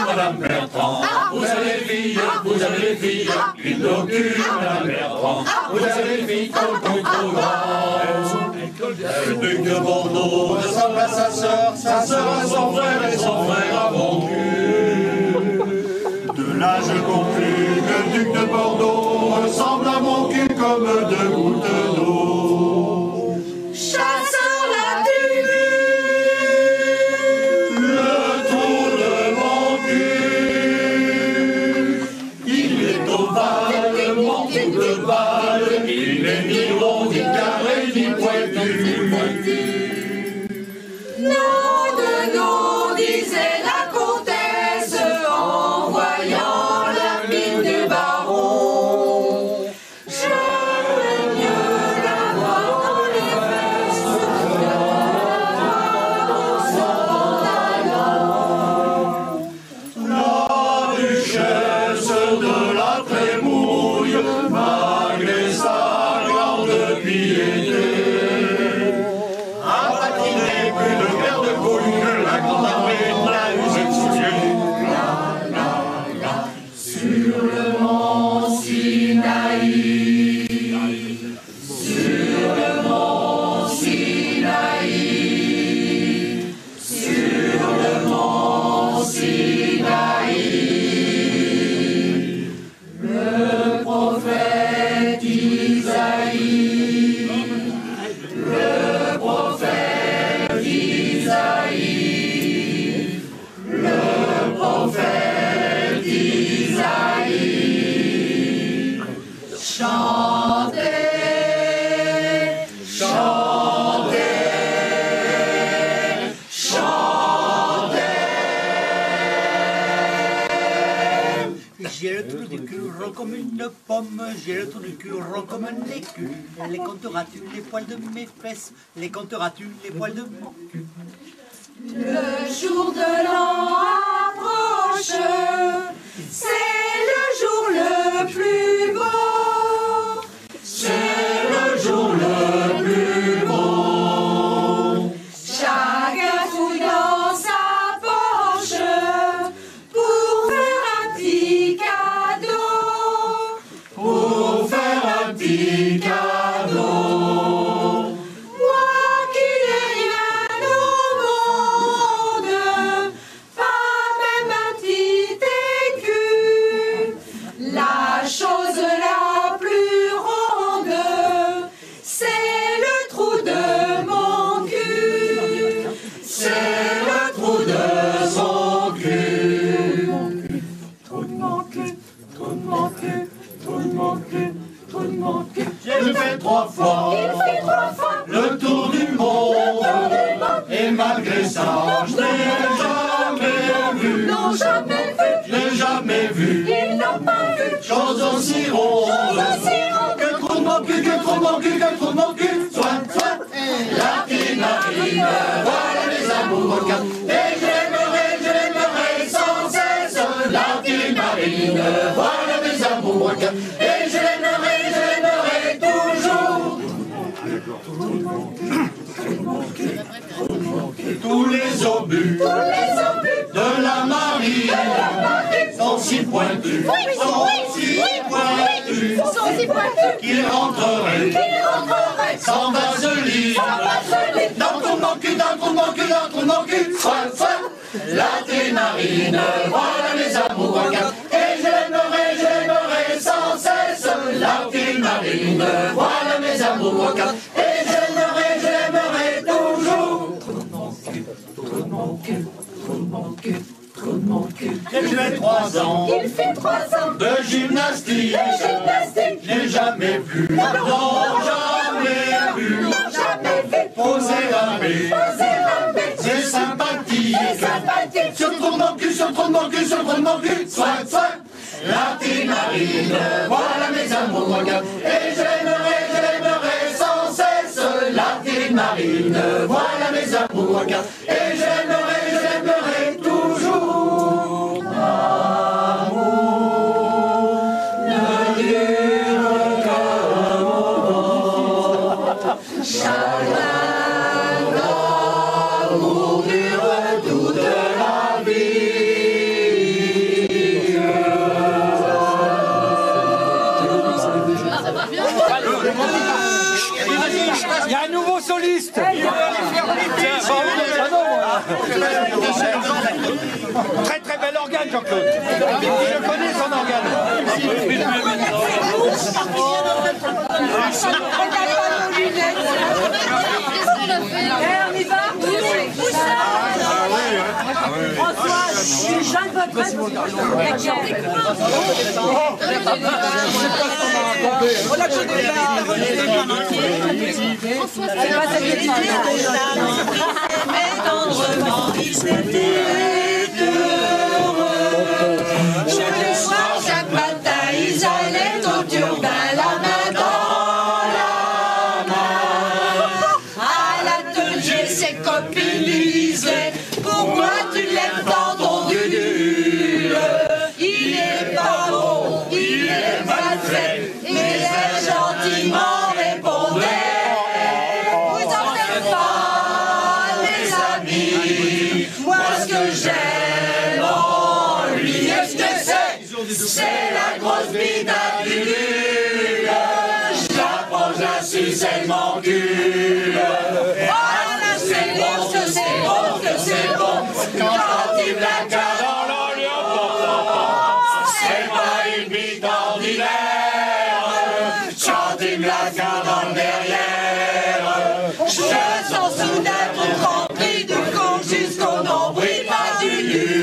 Madame Bertrand, vous avez les filles, une locule, Madame Bertrand, vous avez les filles trop le duc de Bordeaux ressemble à sa sœur à son frère et son frère à mon cul. De là je conclus que le duc de Bordeaux ressemble à mon cul comme deux gouttes d'eau. Chasseur l'a-tu vu? Le trou de mon cul, il est ovale, mon trou de balle, il n'est ni rond, ni carré, ni pointu. Nom de nom, disait la comtesse en voyant la mine du baron. J'aimerais mieux la voir dans les fesses que dans son pantalon. La duchesse de la Trémouille, malgré sa grande piété, a patiné plus de guerre de couilles que la grande armée de la usée Sur le mont Sinaï, sur le mont Sinaï, sur le mont Sinaï, le prophète Isaïe, le prophète Isaïe, le prophète Isaïe chantait, chantait, chantait. J'ai le trou du cul rond comme une pomme, j'ai le trou du cul rond comme un écu. Les compteras-tu les poils de mes fesses, les compteras-tu les poils de mon cul? Le jour de l'an approche, c'est le jour le plus beau. C'est le jour le plus beau. Chacun fouille dans sa poche pour faire un petit cadeau. pour faire un petit cadeau. Moi qui n'ai rien au monde, pas même un petit écu, la chose la plus ronde, c'est le trou de mon cul. C'est le trou de son cul. Trou de mon cul, trou de mon cul, trou de mon cul, trou de mon cul. J'ai fait 3 fois Il fait 3 fois le tour du monde, et malgré ça, je n'ai jamais vu, n'ont jamais vu, je n'ai jamais vu ils n'ont pas vu, chose aussi ronde que trop de mon cul, que trop de mon cul, que trop de mon cul. Soit, soit, la petite Marine, voilà les amours quatre. Et je l'aimerai sans cesse, la petite Marine, voilà mes amours quatre. Et je l'aimerai toujours. Tous les obus de la marine sont si pointus, sont si pointus, qu'ils rentreraient sans vaseline. Dans ton mon cul, dans ton mon cul, dans ton mon cul, soit, soit. La Témarine, voilà mes amours à quatre. Et je l'aimerai sans cesse. La Témarine, voilà mes amours à quatre. Et je l'aimerai toujours. Trop de mon cul, trop de mon cul, trop de mon cul. J'ai fait 3 ans. Il fait 3 ans De gymnastique. J'ai jamais vu. Non, jamais vu. Poser la baie. C'est sympathique. Sur trop de mon cul, sur trop de mon cul, sur trop de mon cul. Soit, soit. La Témarine, voilà mes amours. Et je l'aimerai sans cesse. La Témarine, voilà mes amours. Et je l'aimerai toujours. L'amour ne dure qu'un moment. Chagrin d'amour dure toute la vie. Il y a un nouveau soliste. Très très bel organe, Jean-Claude. Je connais son organe. On y va? François, je suis Jeanne Votre. On a connu la c'est pas ça qui est mais tendrement, ils étaient heureux. Chaque soir, chaque matin, ils allaient au turbin, la main dans la main. À l'atelier, ses copines lui disaient, pourquoi tu l'aimes tant ton Gudule? Il est pas beau, il est mal fait, et elle gentiment répondait, vous en faites pas, les amis, moi ce que j'aime en lui, est-ce que c'est la grosse bite à Gudule? Je la prends, je la suce, elle m'encule. Ah là c'est bon, que c'est bon, que c'est bon, quand il me la cale dans l'oignon, c'est pas une bite ordinaire, quand il me la cale dans le derrière, je sens soudain tout rempli du con jusqu'au nombril, pas du nul.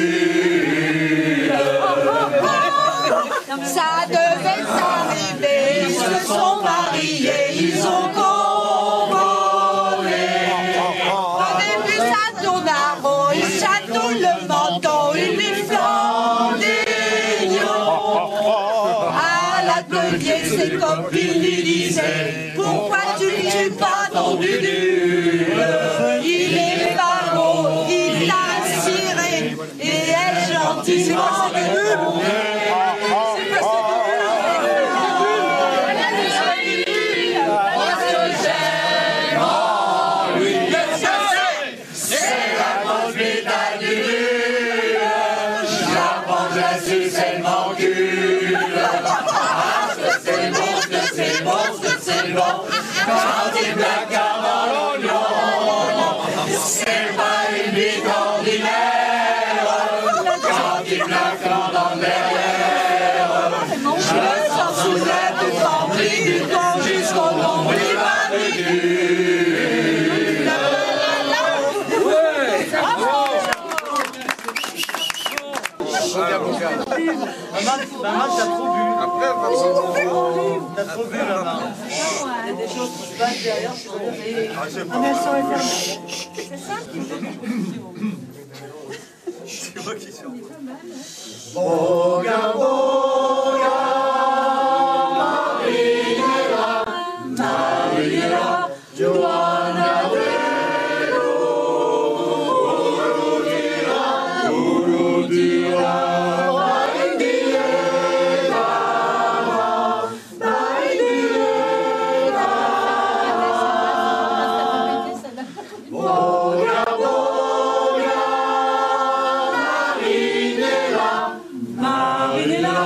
Ça devait s'arriver, ils se sont mariés, ils ont convolé. Au début ça tourne à rond, ils chatouillent le menton, ils lui flanquent des lions. À l'atelier, ses copines lui disaient, pourquoi tu ne tues pas ton Gudule? Il est pas beau, il t'a ciré, et elle gentiment répondait. Quand il me la cale dans l'oignon, c'est pas une bite ordinaire. Quand il me la cale dans le derrière, je sens soudain tout rempli du con jusqu'au nombril, pas du nul. Maman, t'as trop bu. T'as trop bu, maman. Il y a des choses qui se passent derrière. Mais elles sont éternelles. C'est ça qui me fait. C'est moi qui suis en train. Boga, boga, Marinela, Johanna Vero, Urudira, Marinela,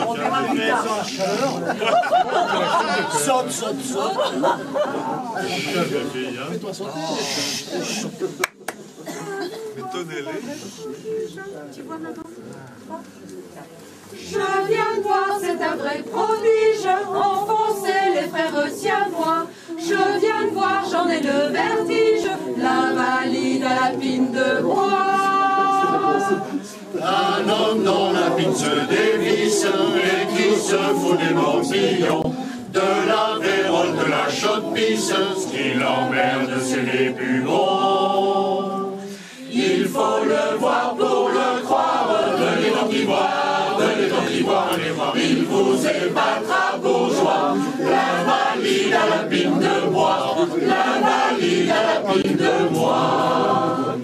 On verra plus tard. Saute, saute, saute. Fais-toi sauter. Étonnez-les. Je viens de voir, c'est un vrai prodige, enfoncer les frères siamois. Je viens de voir, j'en ai le vertige, l'invalide à la pine de bois. Un homme dont la pine se dévisse et qui se fout des mortillons, de la vérole, de la chaude-pisse, ce qui l'emmerde, c'est les bubons. Il faut le voir pour le croire, venez donc y voir, venez donc y voir, venez voir, il vous épatera bourgeois. L'invalide à la pine de bois, l'invalide à la pine de bois.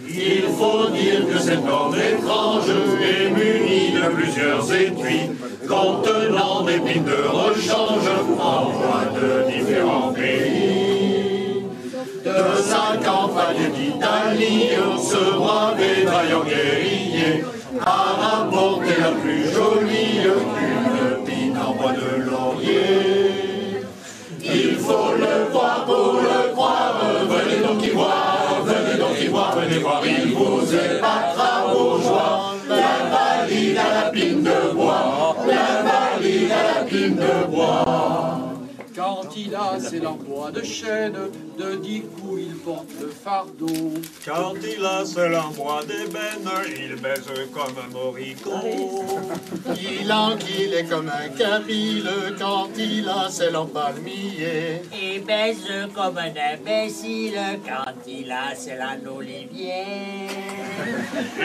Il faut dire que cet homme étrange est muni de plusieurs étuis contenant des pines de rechange en bois de différents pays. De sa campagne d'Italie, ce brave et vaillant guerrier a rapporté la plus jolie qu'une pine en bois de laurier. Il faut le voir pour le croire, venez donc y voir, venez donc y voir, venez voir, il vous épatera bourgeois. L'invalide à la pine de bois, l'invalide à la pine de bois. Quand il a ses lambeaux de chêne, de 10 coups il porte le fardeau. Quand il a seul en bois d'ébène, il baise comme un moricot. Il enquille comme un kabyle quand il a ses en palmier. Il baise comme un imbécile quand il a ses en olivier.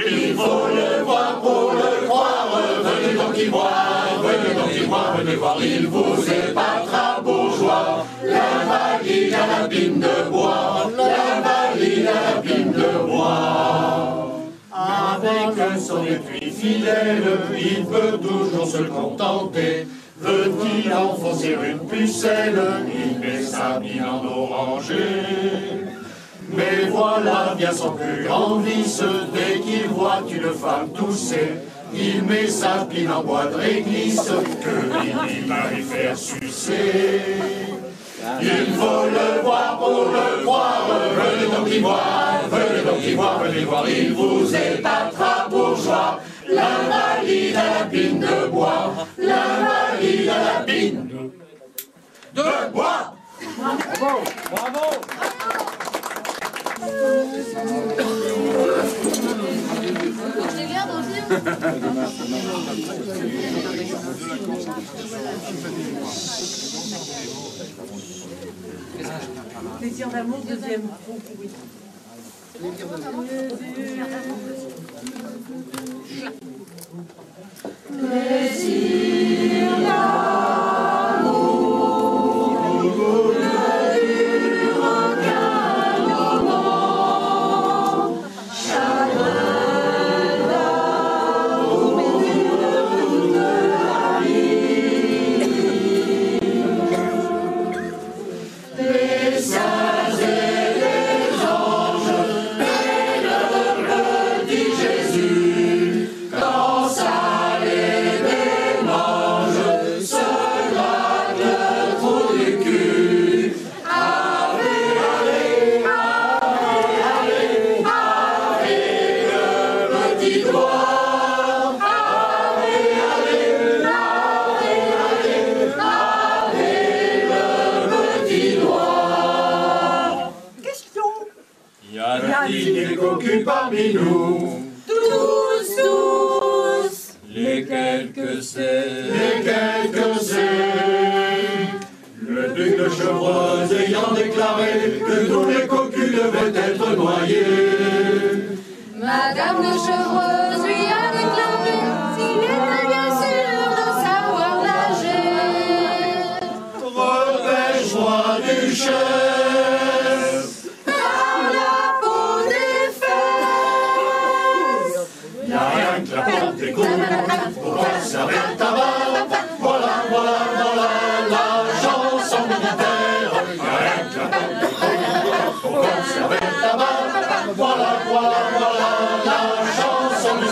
Il faut le voir pour le croire, venez donc y voir, venez donc y voir, venez voir, il vous épatera bourgeois. L'invalide à la pine de bois, l'invalide à la pine de bois. Avec son étui fidèle, il peut toujours se contenter. Veut-il enfoncer une pucelle, il met sa mine en oranger. Mais voilà bien son plus grand vice, dès qu'il voit une femme tousser, il met sa pine en bois de réglisse, que il va lui faire sucer. Il faut le voir pour le croire, venez donc y voir, venez donc y voir, venez voir, il vous épatera bourgeois. L'invalide à la pine de bois, l'invalide à la pine de bois. Bravo, bravo. Plaisir d'amour, deuxième fond pourri. Plaisir d'amour ne dure qu'un moment. Chagrin d'amour toute la vie. Les saints et les anges et le petit Jésus, quand ça les démange, se gratte le trou du cul. Ave, ave, ave, ave, ave, le petit doigt. Ave, ave, ave, ave, ave, le petit doigt. Question. Y a-t-il des cocus parmi nous? Tous, tous. Lesquels que c'est? Lesquels que c'est? Le duc de Chevreuse ayant déclaré que tous les cocus devaient être noyés. Madame de Chevreuse lui a déclaré s'il était bien sûr de savoir nager. Repêche-moi du chef. Par la peau des fesses. Y a rien que la porte des cocus pour conserver le tabac. Voilà, voilà, voilà la chanson militaire. Y a rien que la porte des cocus pour conserver le tabac. Voilà, voilà, voilà la chanson militaire.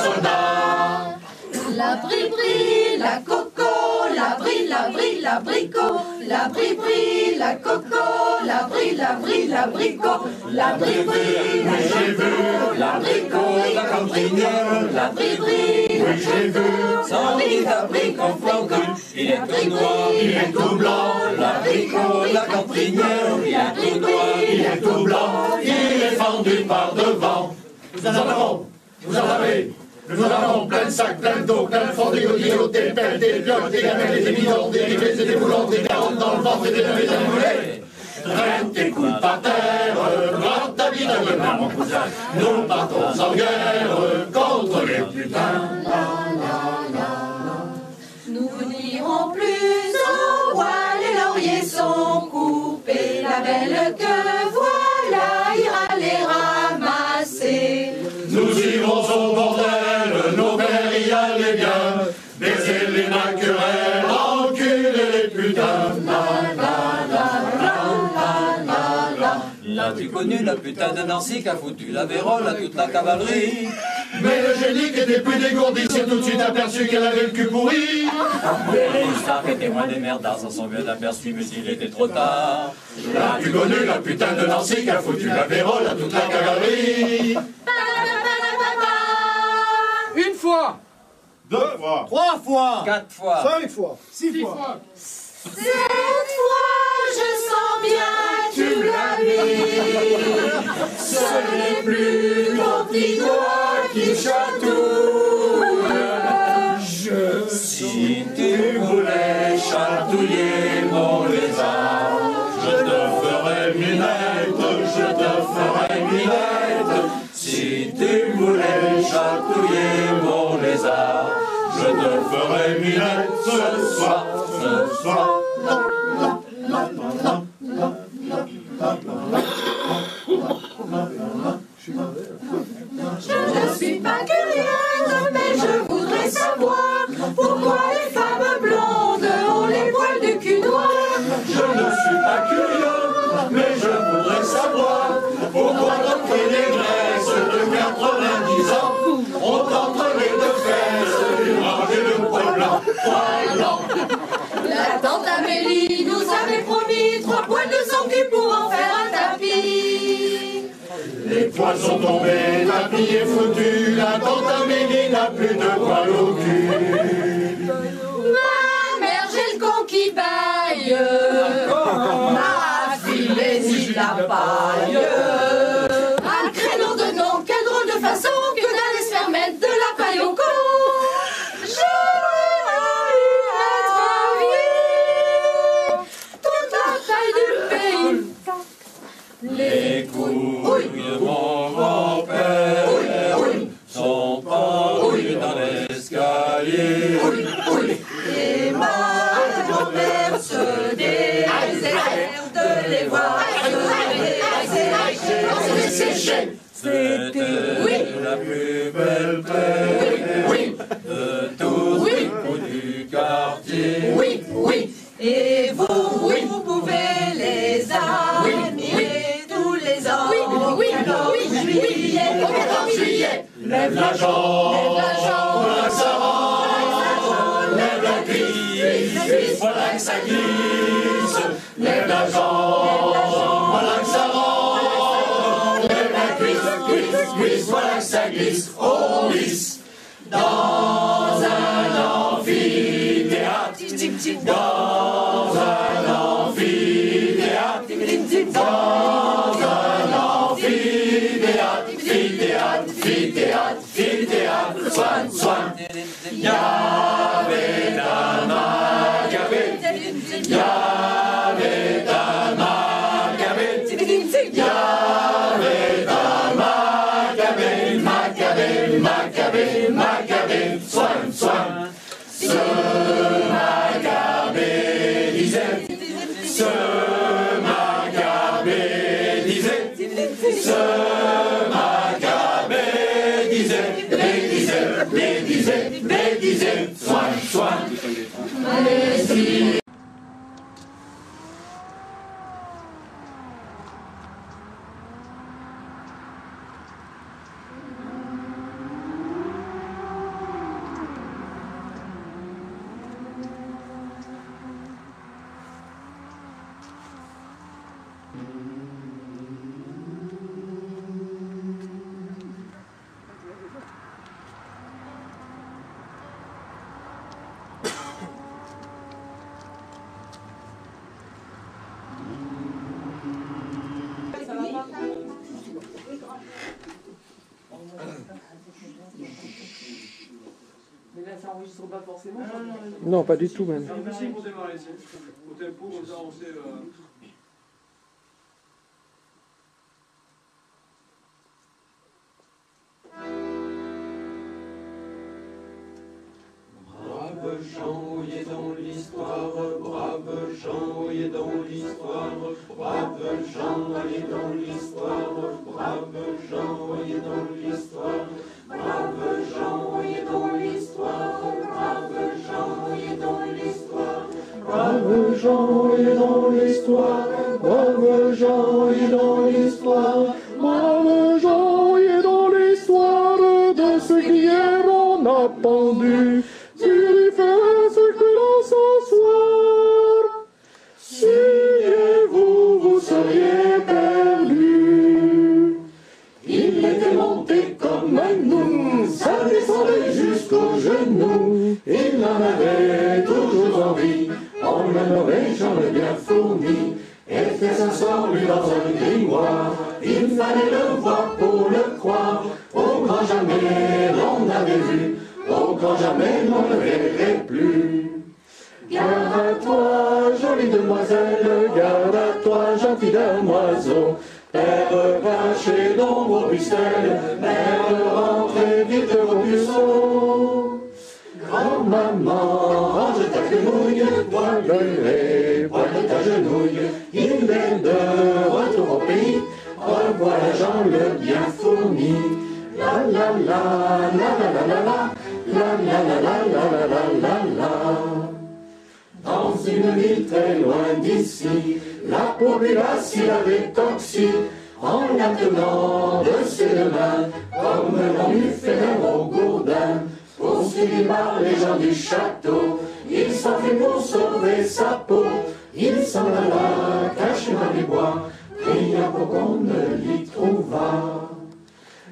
La bri-bri, la coco, la bri, l'abricot. La bri-bri, la coco, la bri, l'abricot. La bri-bri, oui j'ai vu, l'abricot, la cambrinière. La bri-bri, oui j'ai vu, son abricot flanqué. Il est tout noir, il est tout blanc, l'abricot, la cambrinière. Il est tout noir, il est tout blanc, il est fendu par devant. Nous en avez. Nous en avons plein de sacs, plein d'eau, plein de fond, des godillots, des pelles, des pioches, des gamelles, des bidons, des rivets et des boulons, des carottes dans le ventre et des navets démoulés. Traîne tes couilles par terre, grand ta vie de gueule, mon cousin. Nous partons en guerre contre les putains. Nous n'irons plus au bois, les lauriers sont coupés. La belle que voilà ira les ramasser. Nous irons au bordel, nos pères y allaient bien, baiser les maquerelles, enculer les putains. L'as-tu connu la putain de Nancy qui a foutu la vérole à toute la cavalerie? Mais le génie qui était plus dégourdi s'est tout de suite aperçu qu'elle avait le cul pourri. Mais les stars qui étaient moins des merdards s'en sont bien aperçus, mais il était trop tard. L'as-tu connu la putain de Nancy qui a foutu la vérole à toute la cavalerie? Une fois, 2 fois, 3 fois, 4 fois, 5 fois, 6 fois. Cette fois, je sens bien tu l'as mis. Ce n'est plus ton petit doigt qui chatouille. Si tu voulais chatouiller mon lézard, je te ferais minette, je te ferais minette. Si tu voulais chatouiller mon lézard, je te ferais minette ce soir, ce soir. Je ne suis pas curieuse, mais je voudrais savoir pourquoi les femmes blondes ont les poils de cul noir. Je ne suis pas curieux, mais je voudrais savoir pourquoi notre négresse de 90 ans ont entre les deux fesses une rangée de poils blancs, poils blancs. La tante Amélie nous avait promis 3 poils de son cul pour en faire un tapis. Les poils sont tombés, l'habit est foutu, la tante Amélie n'a plus de poils au cul. Ma mère, j'ai le con qui baille. Ma fille hésite la paille. Un créneau de nom, quelle drôle de façon que d'aller se faire mettre de la paille au cou. J'aurais eu être vie toute la taille du pays. les couilles de mon grand-père sont pendues dans l'escalier. Et ma grand-mère se désespère de les voir se sécher. C'était la plus belle paix de tous les coups du quartier. Oui, oui. Et vous, vous pouvez les admirer tous les ans. Oui, juillet, au 14 juillet. Lève la jambe, voilà que ça rentre. Lève la cuisse, voilà que ça glisse. Lève la jambe, voilà que ça rentre. Lève la cuisse, voilà que ça glisse. On glisse dans un amphithéâtre. Dans un amphithéâtre. Dans un amphithéâtre. Amphithéâtre, soin. Y'avait un Macabée. Y'avait un Macabée. Y'avait un Macabée. Soin. Ce Macabée disait. Disait, soin. sont pas forcément. Non, pas du tout même. C'est un petit pour démarrer, au tempo, comme ça on sait. Brave Jean, oyez dans l'histoire, brave Jean, oyez dans l'histoire, brave Jean, oyez dans l'histoire, brave Jean, oyez dans l'histoire, brave Jean, oyez dans l'histoire, brave Jean, oyez dans l'histoire, brave Jean, oyez dans l'histoire, brave Jean, oyez dans l'histoire, Brave Jean, oyez dans l'histoire de ce qu'hier on a pendu sur les fesses que l'on s'asseoir. Suyez-vous, vous seriez perdus. Il était monté comme un nous, ça descendait jusqu'aux genoux. Il en avait toujours envie, on le nommait Jean le bien fourni. Était sa sort lui dans un grimoire, il fallait le voir pour le croire. Au grand jamais l'on n'avait vu, au grand jamais l'on ne verrait plus. Gare à toi, jolie demoiselle, gare à toi, gentil damoiseau. Père raché dans vos pucelles, mère rentrez vite vos puceaux. Grand-maman, range ta quenouille, poil de ta genouille. Il est de retour au pays, revois Jean le bien fourni. La la la, la la la la la, la la la la la la la la. Dans une ville très loin d'ici, la population avait toxi, en la tenant de ses deux mains, comme l'on eût fait un gros gourdin. Poursuivi par les gens du château, il s'enfuit pour sauver sa peau. Il s'en alla caché dans les bois, priant pour qu'on ne l'y trouvât.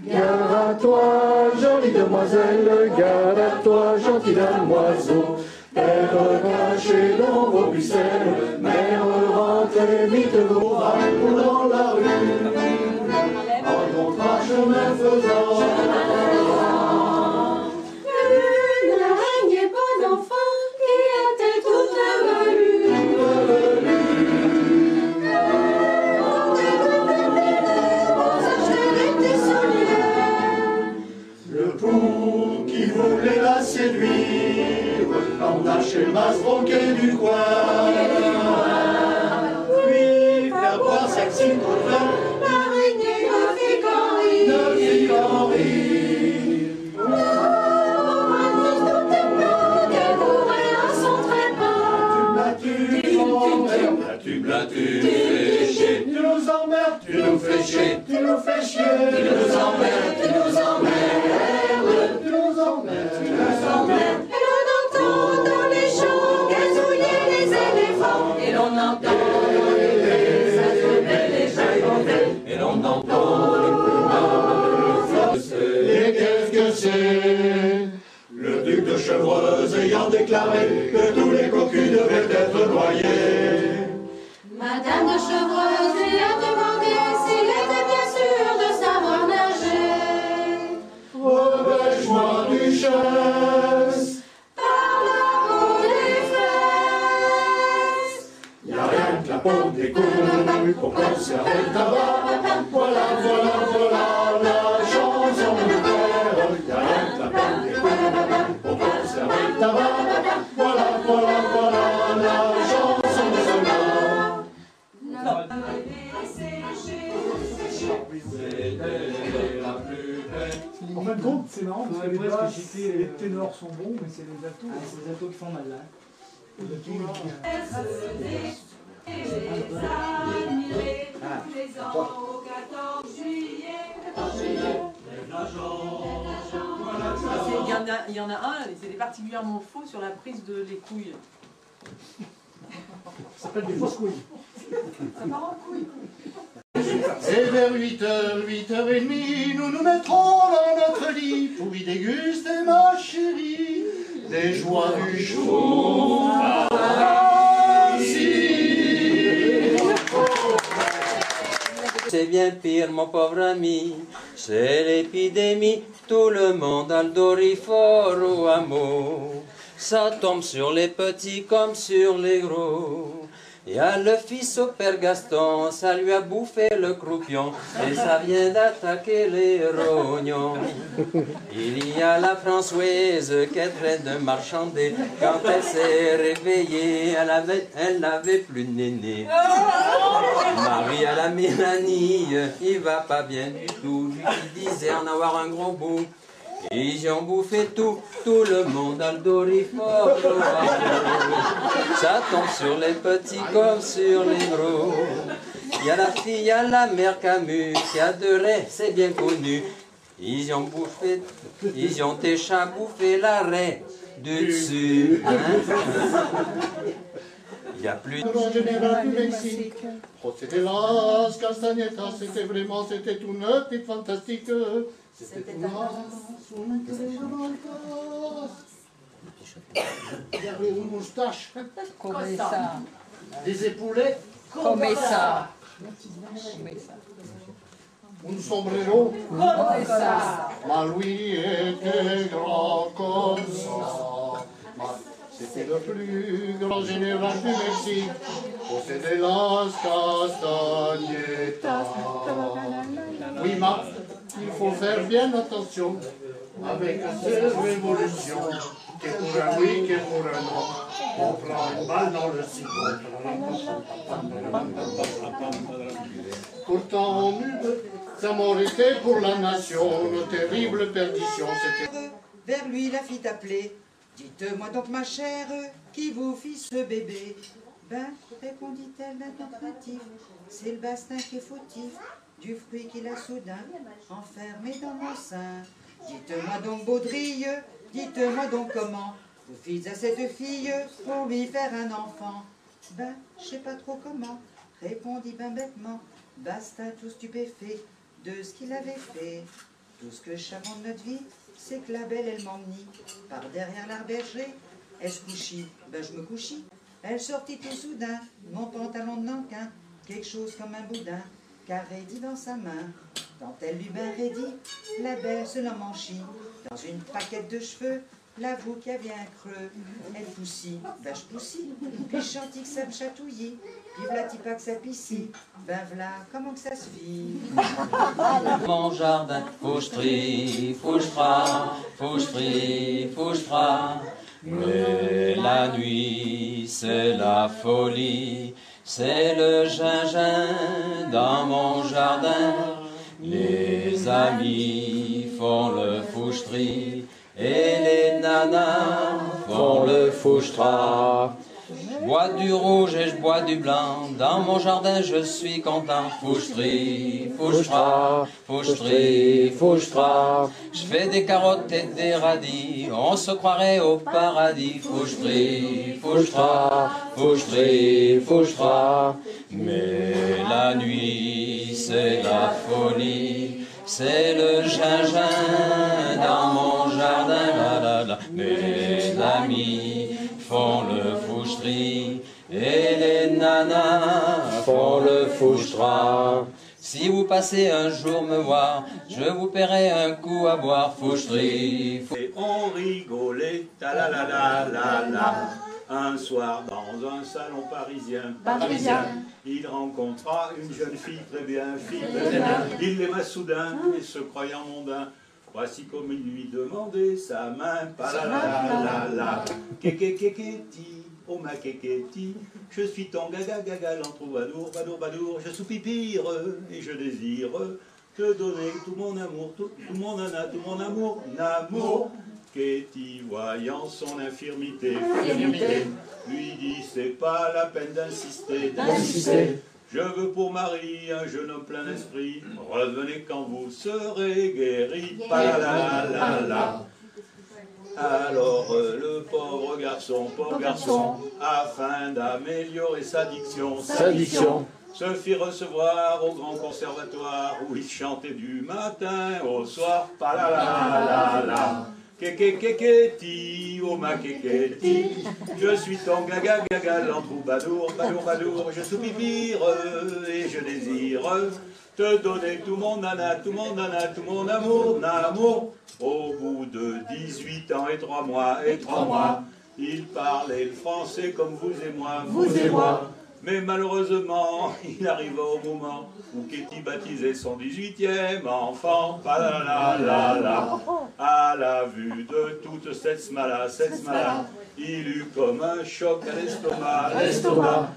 Gare à toi, jolie demoiselle, gare à toi, gentil damoiseau. Père caché dans vos pucelles, mère rentrez vite vos rails dans la rue. En contrat chemin faisant, une araignée bon enfant qui était toute velue. le pou qui voulait la séduire, l'emmena chez Masbronquet du coin. Puis faire boire sa petite coupe, L'araignée ne fit qu'en rire. Tu fais chier, tu nous emmerdes, tu nous fais chier, tu nous fais chier, tu nous emmerdes, tu nous emmerdes, tu nous emmerdes, tu nous emmerdes. Et l'on entend dans les champs gazouiller les éléphants. Et l'on entend les azurés, les chevaux. Et l'on entend les plus et qu'est-ce que c'est? Le duc de Chevreuse ayant déclaré que tous les cocus devaient être noyés. Madame de Chevreuse lui a demandé s'il était bien sûr de savoir nager. Repêche-moi, duchesse, Par la peau des fesses. y'a rien que la peau des couilles pour conserver le tabac. Voilà, voilà, voilà la chanson de père. Y'a rien que la peau des couilles pour conserver le tabac. Voilà, voilà, voilà la chanson de soldat. En fin de compte, c'est marrant parce que les basses, les ténors sont bons, mais c'est les altos. C'est les altos qui font mal là. Les altos, Il y en a un, c'est particulièrement faux sur la prise de les couilles. Ça s'appelle des fausses couilles. Ça part en couilles. Et vers 8h, 8h30, nous nous mettrons dans notre lit pour y déguster, ma chérie, les joies du jour. C'est bien pire, mon pauvre ami, c'est l'épidémie, tout le monde a le dorifort au hameau. Ça tombe sur les petits comme sur les gros. Il y a le fils au père Gaston, ça lui a bouffé le croupion, et ça vient d'attaquer les rognons. Il y a la Françoise qui est en train de marchander, quand elle s'est réveillée, elle n'avait plus de néné. Marie à la Mélanie, il va pas bien du tout, lui qui disait en avoir un gros bout. Ils ont bouffé tout le monde a le dorifort. Ça tombe sur les petits comme sur les gros. Il y a la fille, il y a la mère Camus qui a deux raies, c'est bien connu. Ils ont déjà bouffé la raie du dessus. Il n'y a plus de... En général du Mexique. C'était Las Castañetas, c'était tout neuf et fantastique. C'était une il y avait une moustache. Comme ça. Des épaulets. Comme ça. Un sombrero. Comme ça. Louis était grand comme ça. C'était le plus grand général du Mexique. Possédait Las Castañetas. Oui, ma, il faut faire bien attention avec ces révolutions. Que pour un oui, que pour un non, on prend une balle dans le citron. Pourtant, on eut sa mort était pour la nation une terrible perdition. Vers lui la fit appeler. Dites-moi donc, ma chère, qui vous fit ce bébé? Ben, répondit-elle d'un ton craintif, c'est le bastin qui est fautif, du fruit qu'il a soudain enfermé dans mon sein. Dites-moi donc, Baudrille, dites-moi donc comment vous fîtes à cette fille pour lui faire un enfant. Ben, je sais pas trop comment, répondit ben bêtement, Bastin tout stupéfait de ce qu'il avait fait. Tout ce que je savons de notre vie, c'est que la belle, elle m'emmenit par derrière l'arbergerie. Elle se couchit, ben je me couchis. Elle sortit tout soudain, mon pantalon de nankin, quelque chose comme un boudin, carré dit dans sa main. Quand elle lui ben raidit, la belle se l'emmanchit. Dans une paquette de cheveux, l'avoue qu'il y avait un creux. Elle poussit, ben je poussis, puis chantit que ça me chatouillit, puis v'là-t-il pas que ça pissit, ben v'là, comment que ça se vit. Mon jardin, fouche-tri, fouche-fra, fouche-tri, fouche-fra. Mais la nuit, c'est la folie, c'est le gingin dans mon jardin. Les amis font le fouche-tri et les nanas font le fouche-tra. Je bois du rouge et je bois du blanc, dans mon jardin je suis content. Fouche-tri, fouche-tra, fouche-tri, fouche-tra. Je fais des carottes et des radis, on se croirait au paradis. Fouche-tri, fouche-tra, fouche-tri, fouche-tra. Mais la nuit c'est la folie, c'est le gingin dans mon jardin. La, la, la. Mes amis font le fouche-tri et les nanas font le fouche-tra. Si vous passez un jour me voir, je vous paierai un coup à boire. Fouche-tri. Et on rigolait, ta la la la la la. Un soir dans un salon parisien, il rencontra une jeune fille très bien, il l'aima soudain et se croyant mondain. Voici comme il lui demandait sa main, pa la la la la. Kékékékéti, oh ma kékéti, je suis ton gaga gaga l'entrouvanour, badour badour, je soupipire et je désire te donner tout mon amour, tout mon nana, tout mon amour, n'amour. Kéti, voyant son infirmité, lui dit c'est pas la peine d'insister. Je veux pour mari un jeune homme plein d'esprit. Revenez quand vous serez guéri. Pa la la la la. Alors le pauvre garçon, afin d'améliorer sa diction, se fit recevoir au grand conservatoire où il chantait du matin au soir. Pa la la la la. Kékékékéti, oh ma kékéti, je suis ton gaga gaga l'entrouvanour, badour badour, je soupire et je désire te donner tout mon nana, tout mon nana, tout mon amour, n'amour. Au bout de 18 ans et 3 mois, Il parlait le français comme vous et moi. Vous et moi. Mais malheureusement, il arriva au moment où Katie baptisait son 18e enfant. À la vue de toute cette smala, il eut comme un choc à l'estomac.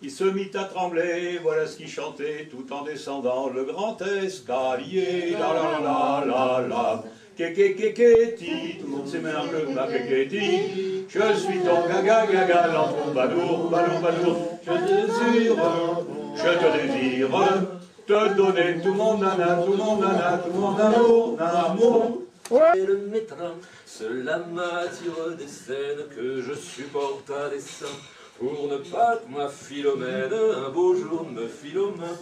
Il se mit à trembler, voilà ce qu'il chantait, tout en descendant le grand escalier. Kékékékéti, tout le monde s'émerge, ma kékéti. Je suis ton gaga gaga, l'enfant badour. Je te désire, te donner tout mon nana, tout mon amour. Et le métrin, cela m'attire des scènes que je supporte à dessein. Pour ne pas que ma Philomène un beau jour me file aux mains,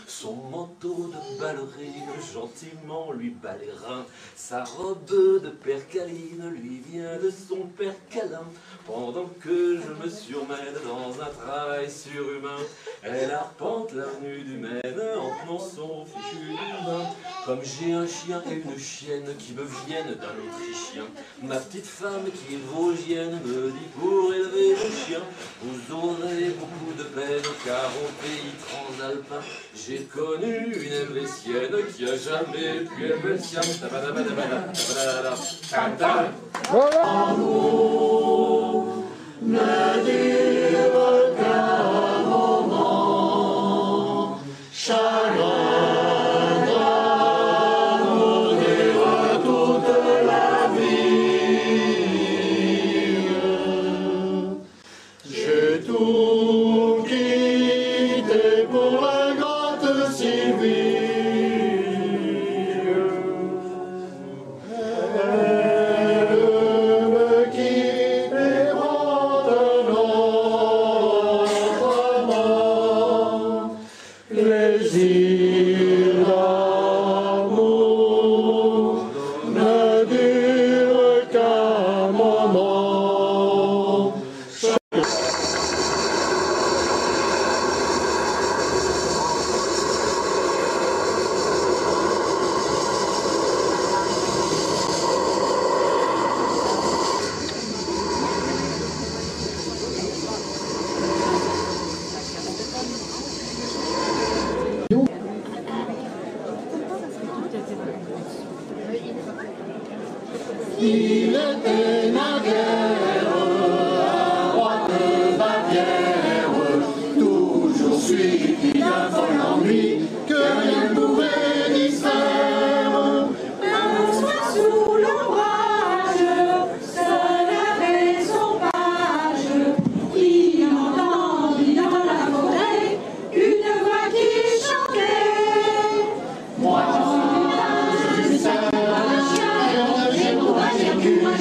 son manteau de ballerine gentiment lui bat les reins, sa robe de percaline lui vient de son père câlin. Pendant que je me surmène dans un travail surhumain, elle arpente l'avenue du Maine en tenant son fichu humain. Comme j'ai un chien et une chienne qui me viennent d'un Autrichien, ma petite femme qui est vosgienne me dit pour élever le chien, vous aurez beaucoup de peine car au pays transalpin, j'ai connu une Helvétienne qui a jamais pu élever le sien. Ne dure qu'un moment, chagrin d'amour dure toute la vie. J'ai tout quitté pour la grande Sylvie. Il était naguère un roi de Bavière, toujours suivi d'un fol ennui que rien ne pouvait distraire. Un soir sous l'ombrage, seul avec son page, il entendit dans la forêt une voix qui chantait. Moi je suis seul,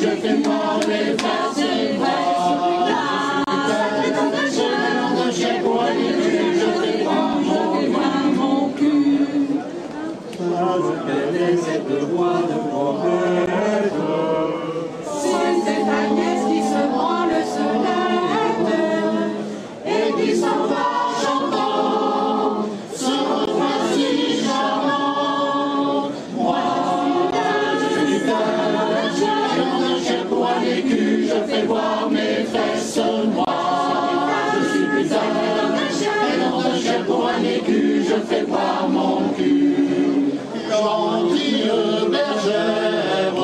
je fais pas les faire, c'est vrai. C'est dans un chien pour aller plus, je fais pas mon cul. Quelle est cette voix de prophète? C'est cette Agnès qui se branle sonnette et qui s'en va chantant ce refrain si charmant. Moi je suis je fais voir mes fesses, moi je suis putain, et dans un chien pour un écu, je fais voir mon cul. Gentille bergère,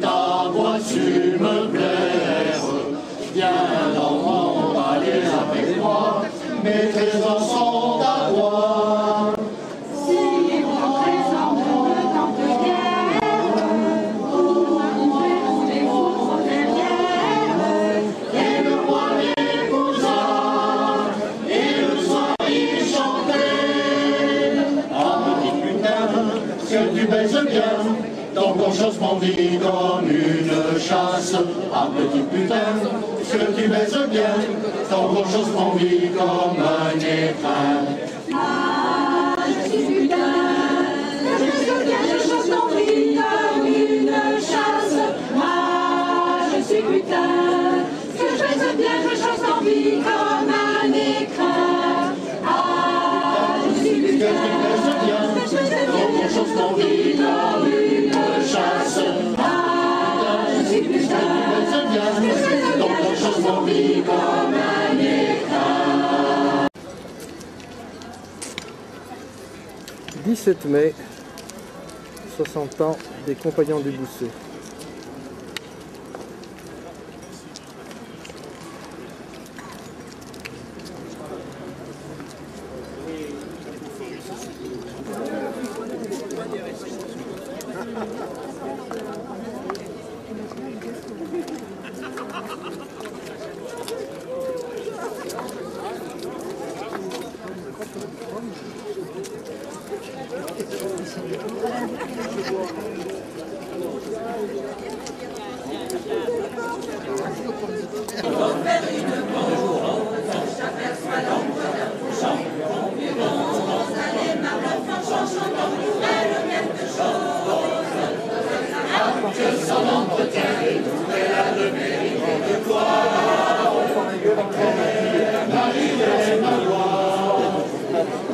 ta voix su me plaire, viens dans mon palais avec moi, mes trésors sont à toi. Si vos trésors ne me tentent guère, tu baises bien, ton conscience m'envie comme une chasse. Ah petit putain, que tu baises bien, ton conscience m'envie comme un écrin. Ah, je suis putain, je baise bien, je chasse l'envie comme une chasse. Ah, je suis putain, que je baise bien, je chasse l'envie comme un écrin. Ah, je suis putain, chose m'envie comme une chasse. ah, je suis putain, que grandit comme un écrin. 17 mai, 60 ans des Compagnons du Bousset. Que son entretien est tout, elle a de mérite de gloire. Marie, elle aime à voir,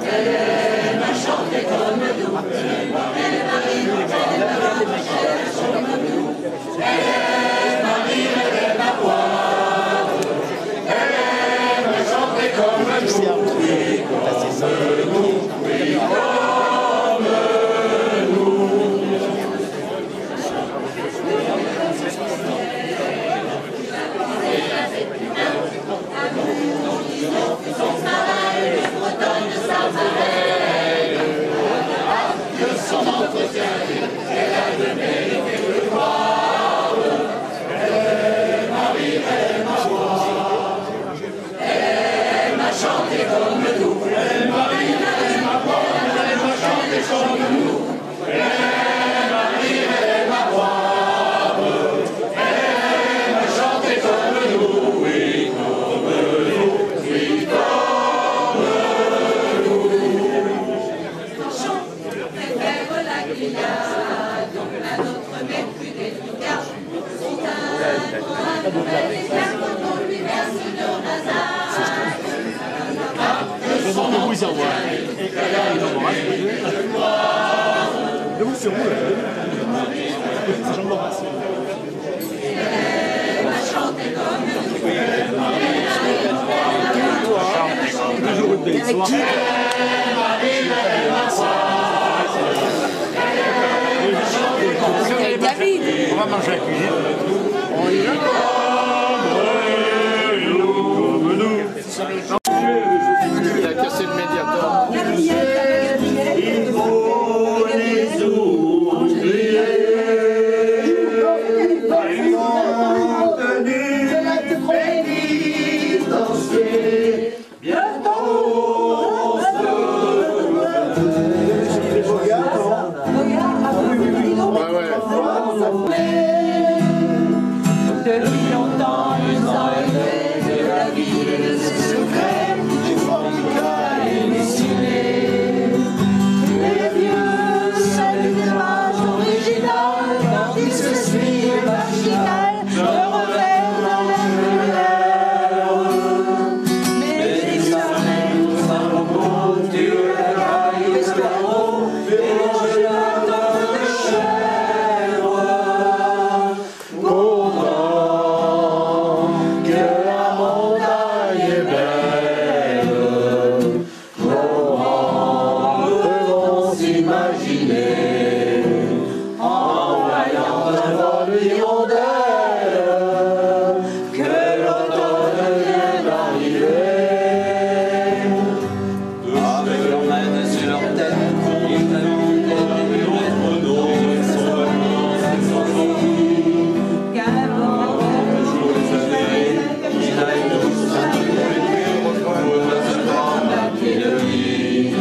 elle aime à chanter comme nous. Elle est Marie, elle aime à nous. Elle est Marie, elle aime à voir, elle aime à chanter comme nous. Oui, comme nous, oui, comme nous. Que son entretien, elle a de mérite et de gloire. Elle aime Marie, elle aime à voir, elle aime à chanter comme nous. Elle aime Marie, elle aime à voir, elle aime à chanter comme nous. Elle aime Marie, elle aime à voir, elle aime à chanter comme nous. Oui, comme nous, oui, comme à notre mère plus délicat. Quand on lui verse de rasade, que son entretien et qu'elle a de mérite de gloire. C'est où là? Elle m'a chanté comme nous. Elle David, on va manger à la cuisine. On y va. Il a cassé le médiator. Il faut les oublier. Ils ont tenu pénitencier. Bientôt on se depuis longtemps, ils ont élevé de la vie de ses secrets, du formica initié. Les vieux saluent l'image originale, tandis que celui marginal se revers dans la lumière. Mais l'éternel, par le beau Dieu, la escargot, mélange la tonne de chèvre. En voyant d'un vol hirondelle que l'automne vient d'arriver. Avec leurs mains sur leur tête, ils prennent notre nom et son qu'importe le jour ils aillent tous à nous se prendre la pied de vie.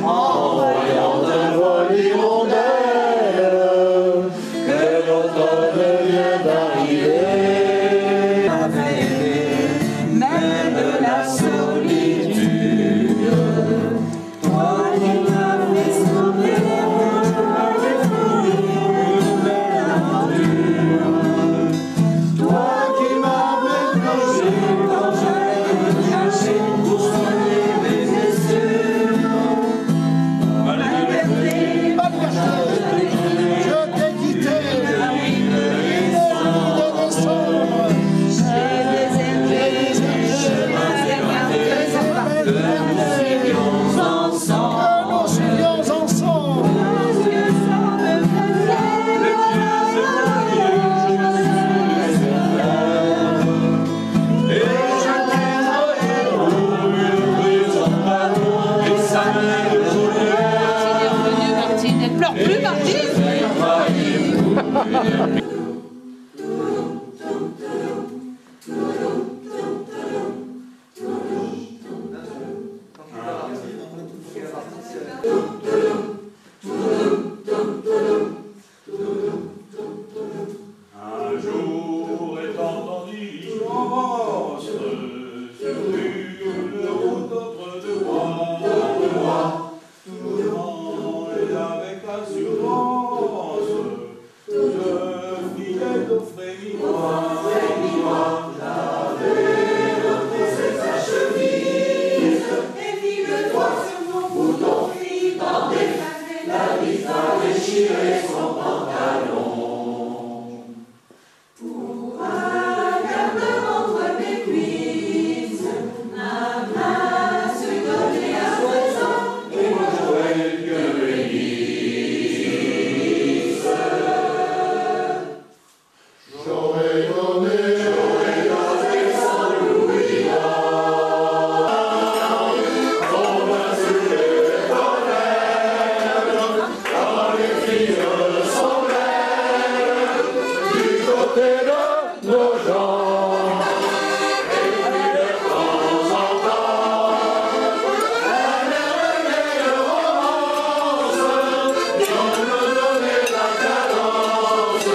En voyant d'un vol hirondelle que l'automne côté de nos gens. Et puis de temps en temps, un air de romance vient nous donner la cadence.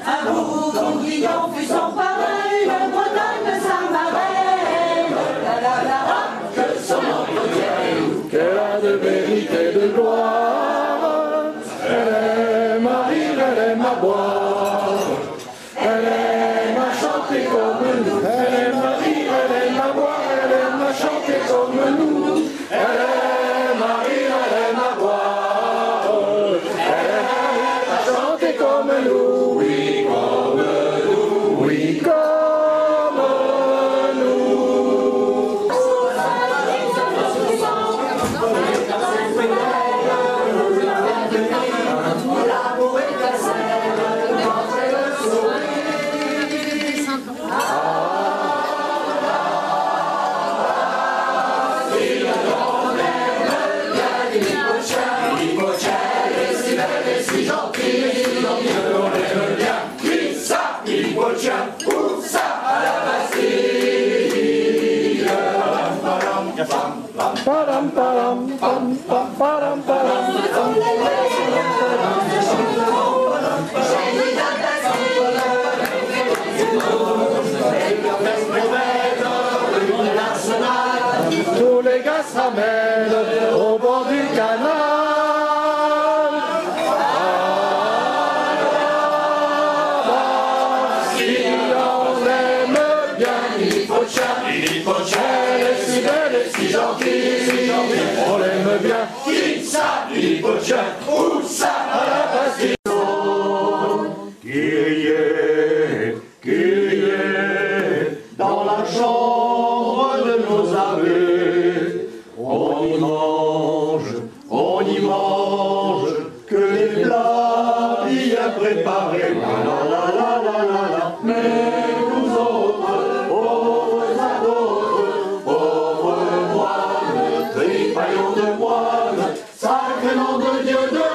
Un beau Gondillon fut son parrain, une Bretagne de sa marraine. Que son entretien, qu'elle a de vérité, de gloire. Elle aime à rire, elle aime à boire. Elle aime à chanter comme nous. Elle aime à rire, elle aime à boire. Elle aime à chanter comme nous. Elle aime à rire, elle aime à boire. Elle aime à chanter comme nous. Oui, comme nous. Oui, comme Param param pam pam param param tous les gars se ramènent au bord du canal. Si on aime bien l'hypochien, elle est si belle et si gentille, on l'aime bien. Qui ça, l'hypochien, où ça, à la Bastille. Kyrie, Kyrie, dans la chambre de nos abbés, on y mange que les plats bien préparés. La la la la la la. Mais nous autres, pauvres apôtres, pauvres moines, tripaillons de moines, sacré nom de Dieu de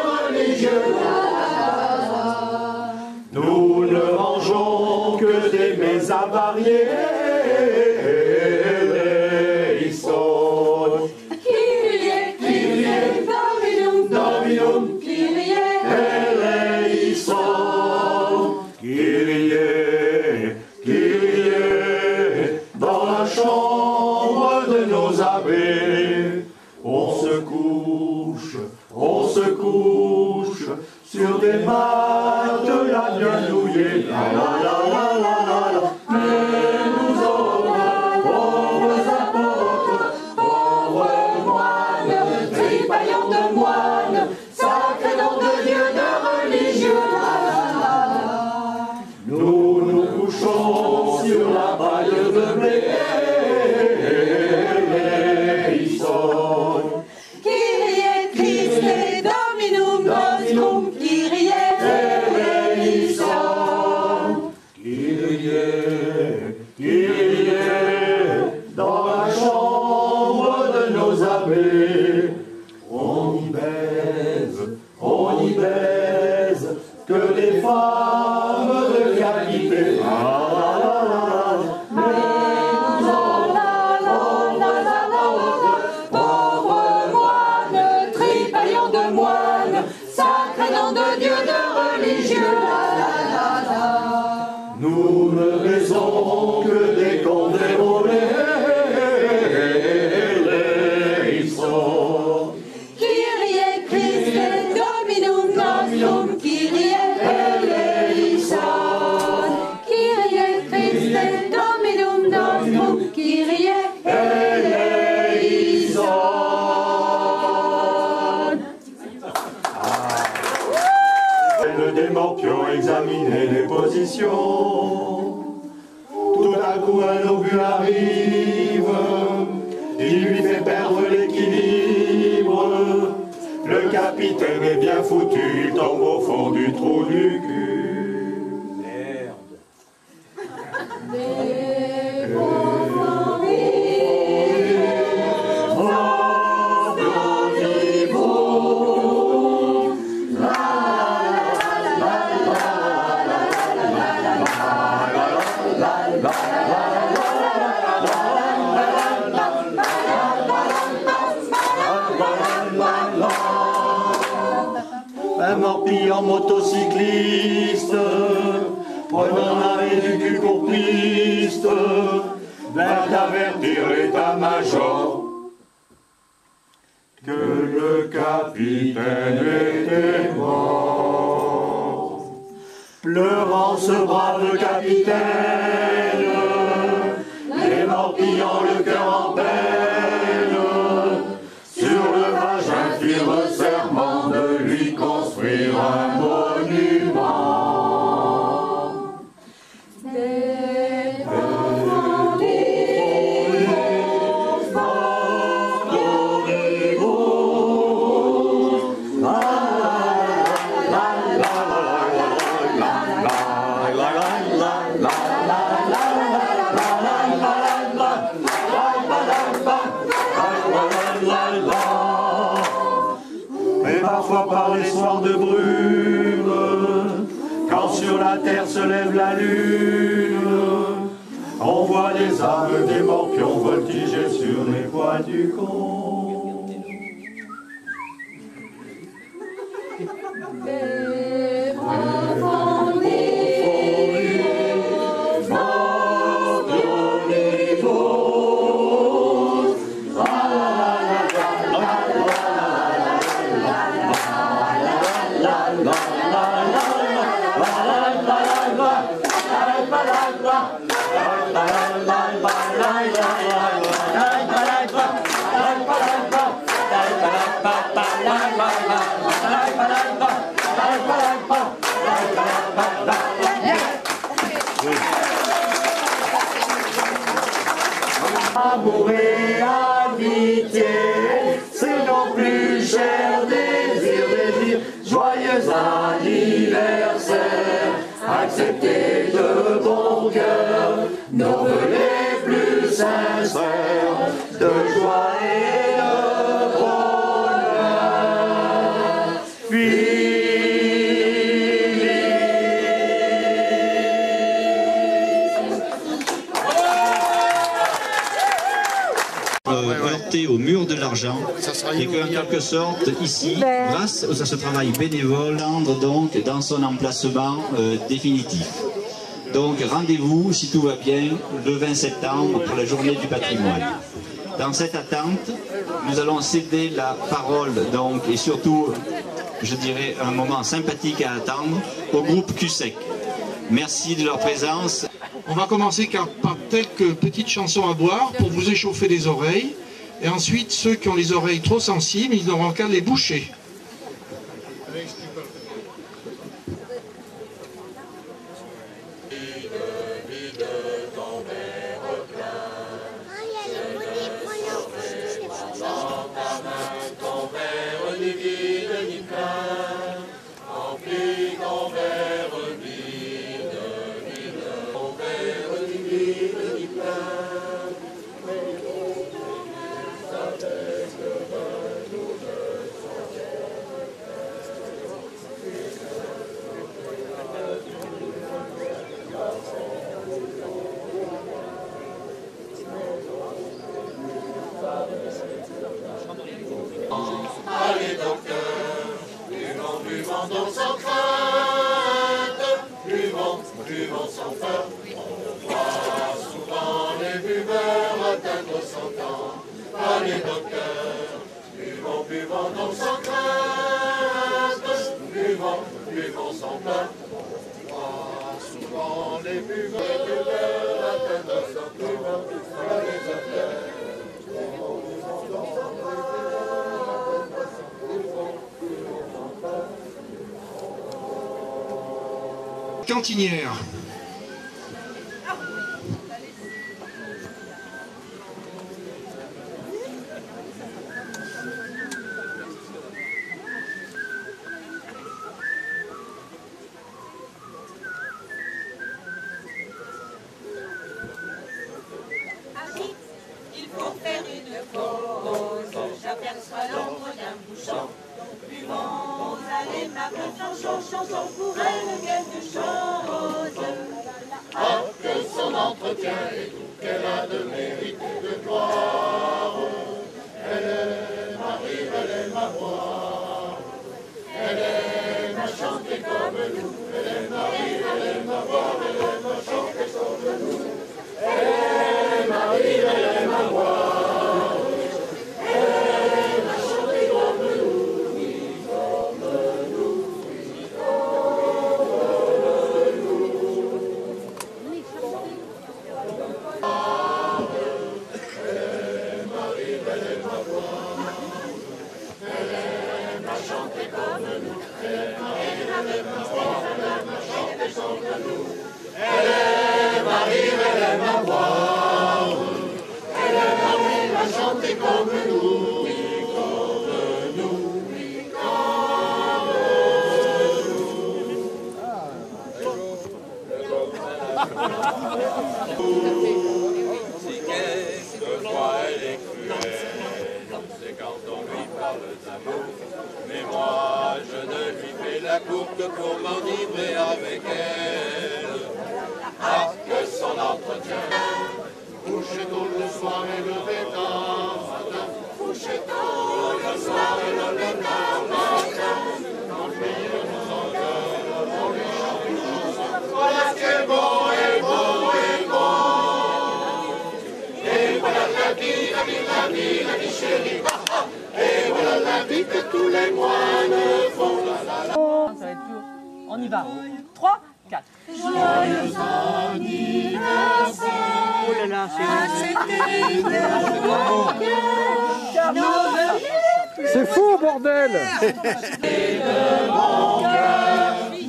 pavé. On y baise, que des femmes de qualité. Pauvres moines, tripaillant de moines, sacré nom de Dieu, de religieux. Nous ne baisons que des condés. Kyrie Christe, Dominum nostrum, Kyrie eleison. Kyrie Christe, Dominum nostrum, Kyrie eleison. Des morpions examiner les positions. Tout à coup un obus arrive, il lui fait perdre l'équilibre. Le capitaine est bien foutu, il tombe au fond du trou du cul. Merde. Un morpillant motocycliste, prenant l'arrêt du cul pour piste, vint avertir l'état-major que le capitaine était mort. Pleurant ce brave capitaine, les morpillants le cœur en peine, sur le vagin firent serment de lui construire un monument. Mais parfois par les soirs de brume, quand sur la terre se lève la lune, on voit des âmes des morpions voltiger sur les poids du con. Amour et amitié, c'est nos plus chers désirs. Joyeux anniversaire, acceptez de bon cœur nos vœux les plus sincères de joie et de bonheur. Heurté au mur de l'argent et qu'en quelque sorte ici, grâce à ce travail bénévole, entre donc dans son emplacement définitif. Donc rendez-vous, si tout va bien, le 20 septembre pour la journée du patrimoine. Dans cette attente, nous allons céder la parole donc et surtout, je dirais, un moment sympathique à attendre au groupe QSEC. Merci de leur présence. On va commencer par quelques petites chansons à boire pour vous échauffer les oreilles. Et ensuite, ceux qui ont les oreilles trop sensibles, ils n'auront qu'à les boucher. buvons sans crainte, buvons sans peur. On voit souvent les buveurs atteindre 100 ans, allez docteur, buvons donc sans crainte, buvons sans peur. On voit souvent les buveurs atteindre 100 ans, allez docteur. Cantinière. Il faut faire une pause, j'aperçois l'ombre d'un bouchon. Buvons, allez, ma belle chanson pour elle, quelque chose. Ah, que son entretien est tout, qu'elle a de mérite et de gloire. Elle aime à rire, elle aime à boire. Elle aime à chanter comme nous. Elle aime à rire, elle aime à boire. Elle aime à chanter comme nous. Elle aime à rire, elle aime à boire. Elle aime à chanter comme nous. Oui, comme nous. Oui, Si quelquefois elle est cruelle, c'est quand on lui parle d'amour. Mais moi, je ne lui fais la cour que pour m'enivrer avec elle. Ah, que son entretien, coucher tôt le soir et lever tard matin, coucher tôt le soir et lever tard matin, quand le meilleur nous engueule, on lui chante une chanson. Voilà ce qui est bon et bon et bon. Et voilà la vie chérie, et voilà la vie que tous les moines font. Ça va être dur. On y va. 3, 4. Joyeux anniversaire. Oh là là, C'est faux, bordel!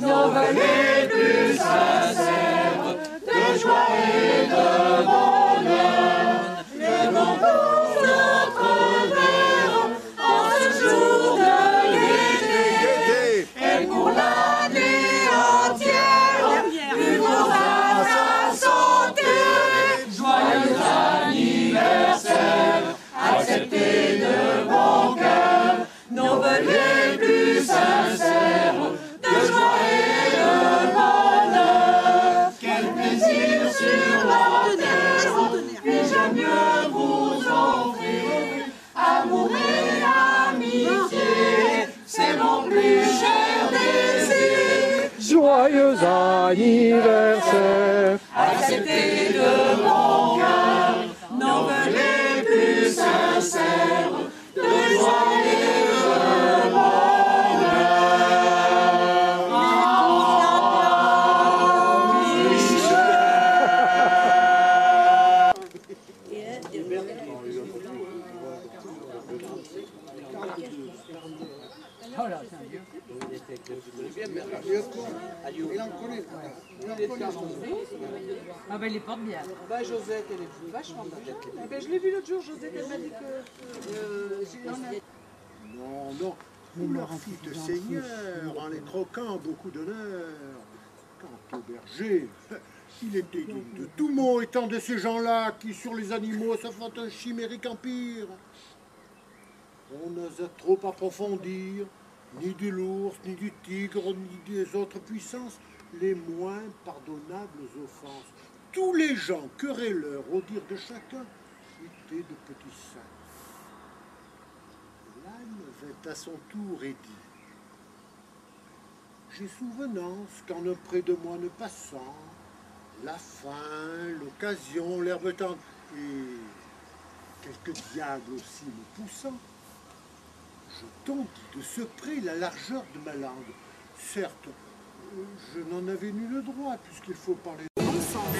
Nos vœux les plus sincères de joie et de bonheur. Levons tous notre verre en ce jour de l'été et pour l'année entière. Buvons à sa santé. Joyeux anniversaire, acceptez de bon cœur nos vœux les plus sincères de joie et de bonheur. Quel plaisir sur la terre, puis-je mieux vous offrir amour et amitié, c'est mon plus cher désir. Joyeux anniversaire! Acceptez de bon cœur nos vœux les plus sincères de joie et de bonheur. Oh là, c'est un vieux. Ah ben il les porte bien. Bah Josette, elle est vachement belle. Ah ben, je l'ai vu l'autre jour, Josette, elle m'a dit que... Non, non, vous leur fites seigneur, en les croquant beaucoup d'honneur. Quant au berger, il était digne de tout mot, étant de ces gens-là qui, sur les animaux, se font un chimérique empire. On n'ose trop approfondir, ni de l'ours, ni du tigre, ni des autres puissances, les moins pardonnables offenses. Tous les gens querelleurs, au dire de chacun, étaient de petits saints. L'âne vint à son tour et dit: j'ai souvenance qu'en auprès de moi ne passant, la faim, l'occasion, l'herbe tendre, et quelques diables aussi me poussant, je tondis de ce près la largeur de ma langue. Certes, je n'en avais nul droit, puisqu'il faut parler de bon sens.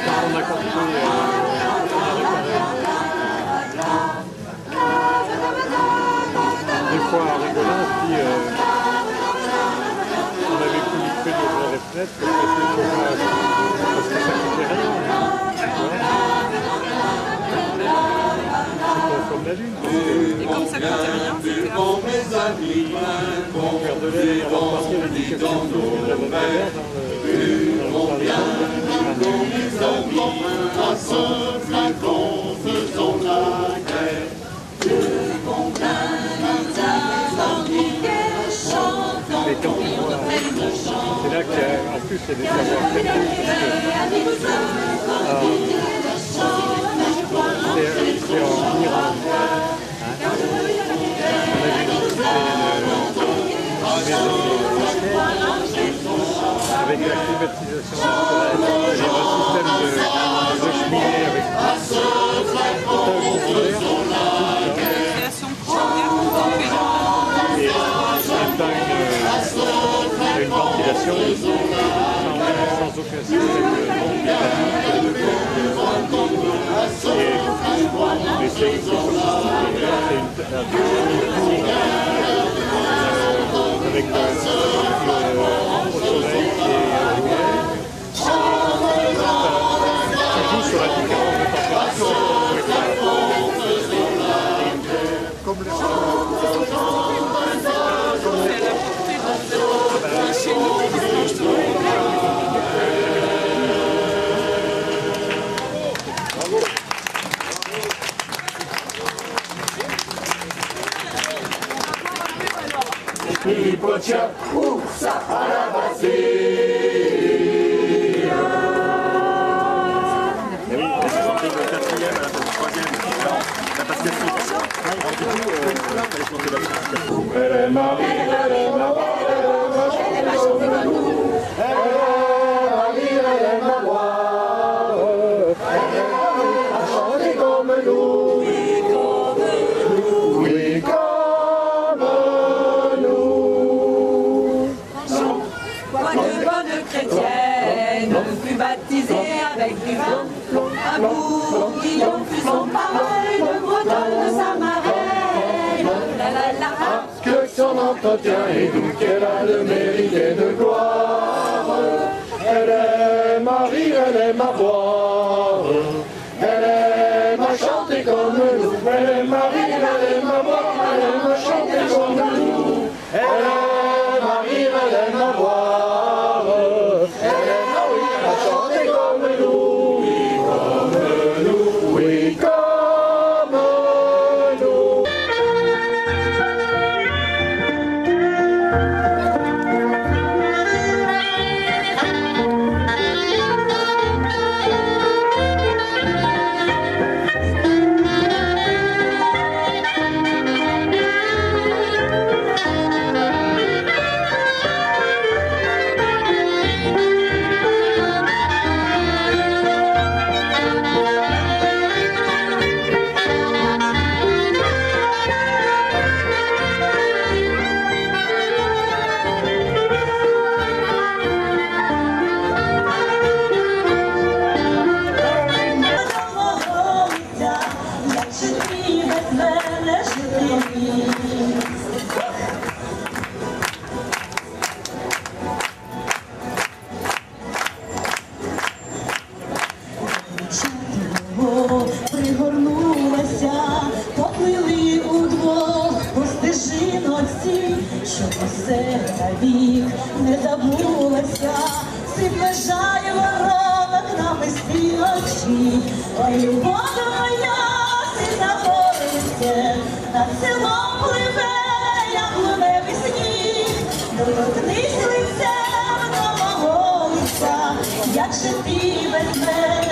Quand on a compris des fois en rigolant, on se dit on avait plus vite fait d'ouvrir les fenêtres que de passer le chauffage, parce que ça coûtait rien. C'est comme la lune. Et comme ça coûtait rien, c'était pour mes amis, on perd de l'air, on va partir avec des questions de la bonne guerre dans le à ce flacon, faisons la guerre. C'est là qu'en plus il y a des savoir-faire. C'est en Iran. Avec la climatisation naturelle, il y a un système de cheminée avec création première. et en même temps une ventilation sans aucun système avec au soleil et ça joue sur la différence de température. Comme Hipotia, ça à la Bastille. Et oui, j'ai chanté le quatrième, le troisième, la passation. Du coup, il fallait chanter la passation. Elle est Marie, elle est ma voix, elle est ma chanter comme nous. Elle est Marie, elle est ma voix, elle est Marie, à chanter comme nous. Oui, comme nous. Oui, comme chrétienne fut baptisée avec du vin, un bourguignon fut son parrain, une bretonne de sa marraine. La la la. Parce que son entretien est doux, qu'elle a le mérite et de gloire. Elle est Marie, elle est ma voix, elle aime à chanter comme nous. Elle est Marie, elle est ma voix, elle aime à chanter comme nous. Elle est Marie, elle est ma voix. Пригорнулася, поплили удвох по стежиночці, щоб усе навік не забулося. Приближає воронок на мисті очі, ой, любов моя, сильна гориться, над селом пливе, яблуневий сніг. Доторкнись лицем до мого лиця, як же ти без мене.